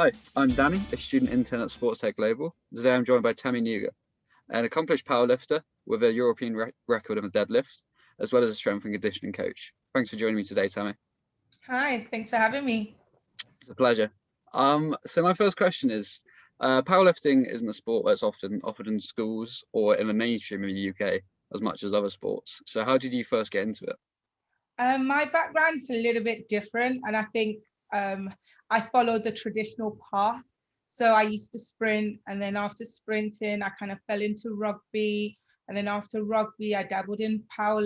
Hi, I'm Danny, a student intern at SportsTech Global. Today I'm joined by Temi Nuga, an accomplished powerlifter with a European record of a deadlift, as well as a strength and conditioning coach. Thanks for joining me today, Temi. Hi, thanks for having me. It's a pleasure. So my first question is, powerlifting isn't a sport that's often offered in schools or in the mainstream in the UK as much as other sports. So how did you first get into it? My background's a little bit different, and I think I followed the traditional path. So I used to sprint, and then after sprinting, I kind of fell into rugby. And then after rugby, I dabbled in power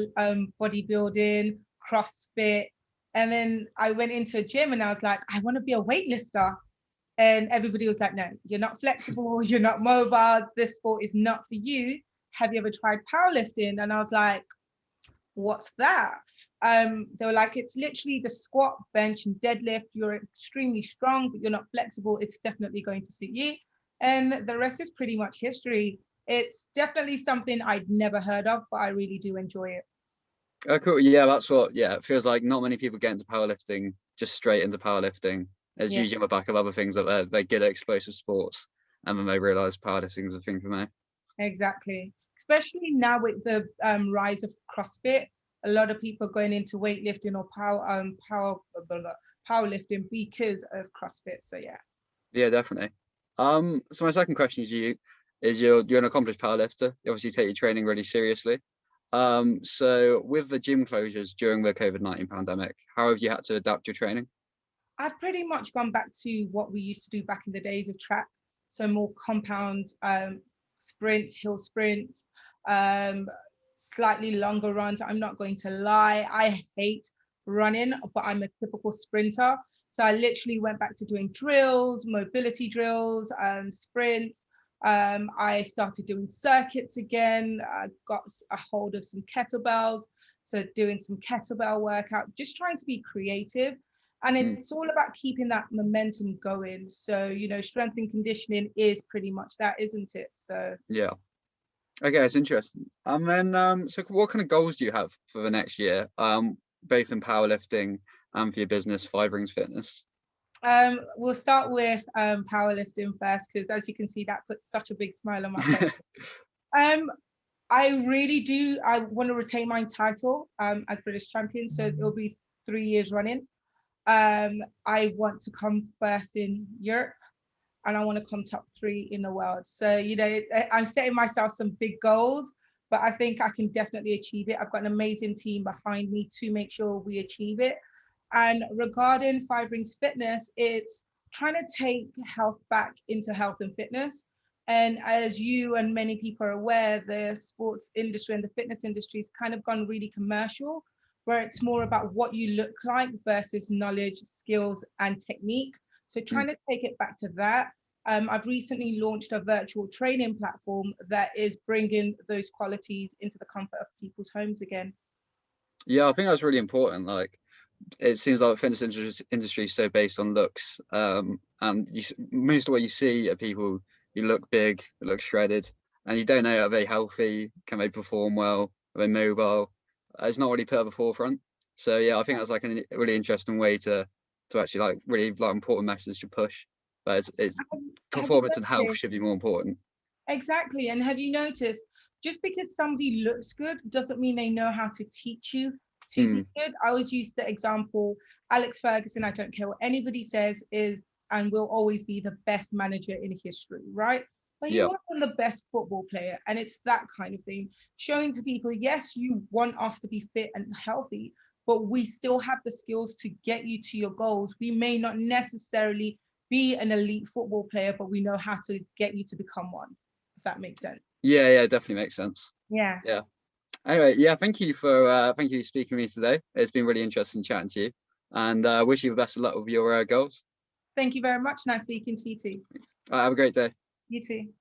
bodybuilding, CrossFit. And then I went into a gym and I was like, I want to be a weightlifter. And everybody was like, no, you're not flexible, you're not mobile, this sport is not for you. Have you ever tried powerlifting? And I was like, what's that? They were like, it's literally the squat, bench, and deadlift. You're extremely strong, but you're not flexible. It's definitely going to suit you. And the rest is pretty much history. It's definitely something I'd never heard of, but I really do enjoy it. Oh, cool. Yeah, it feels like not many people get into powerlifting, just straight into powerlifting. It's Yeah, usually on the back of other things that they're good at explosive sports, and then they realize powerlifting is a thing for me. exactly. Especially now with the rise of CrossFit, a lot of people are going into weightlifting or powerlifting because of CrossFit. So yeah. Yeah, definitely. So my second question is you're an accomplished powerlifter. You obviously take your training really seriously. So with the gym closures during the COVID-19 pandemic, how have you had to adapt your training? I've pretty much gone back to what we used to do back in the days of track. So more compound sprints, hill sprints, um, slightly longer runs. I'm not going to lie, I hate running, but I'm a typical sprinter. So I literally went back to doing drills, mobility drills, sprints. I started doing circuits again. I got a hold of some kettlebells. So doing some kettlebell workout, just trying to be creative. And it's all about keeping that momentum going. So, strength and conditioning is pretty much that, isn't it? So, Yeah. Okay, it's interesting. And then so what kind of goals do you have for the next year? Both in powerlifting and for your business, Five Rings Fitness. we'll start with powerlifting first, because as you can see, that puts such a big smile on my face. I really do. I want to retain my title as British champion. So it'll be 3 years running. I want to come first in Europe, and I want to come top 3 in the world. So, I'm setting myself some big goals, but I think I can definitely achieve it. I've got an amazing team behind me to make sure we achieve it. And regarding Five Rings Fitness, it's trying to take health back into health and fitness. And as you and many people are aware, the sports industry and the fitness industry has kind of gone really commercial, where it's more about what you look like versus knowledge, skills, and technique. So trying to take it back to that. I've recently launched a virtual training platform that is bringing those qualities into the comfort of people's homes again. Yeah, I think that's really important. Like, it seems like the fitness industry is so based on looks, and most of what you see are people who look big, look shredded, and you don't know, are they healthy? Can they perform well? Are they mobile? It's not really put at the forefront. So yeah, I think that's like a really interesting way to actually like really like important messages to push. But it's Have you performance and health noticed? should be more important. Exactly. And have you noticed, just because somebody looks good doesn't mean they know how to teach you to be good. I always use the example, Alex Ferguson, I don't care what anybody says, is and will always be the best manager in history, right? But he Yeah. wasn't the best football player. And it's that kind of thing. Showing to people, yes, you want us to be fit and healthy, but we still have the skills to get you to your goals. We may not necessarily be an elite football player, but we know how to get you to become one, if that makes sense. Yeah, it definitely makes sense. Yeah. Yeah. Anyway, yeah, thank you for speaking to me today. It's been really interesting chatting to you, and wish you the best of luck with your goals. Thank you very much. Nice speaking to you too. Have a great day. You too.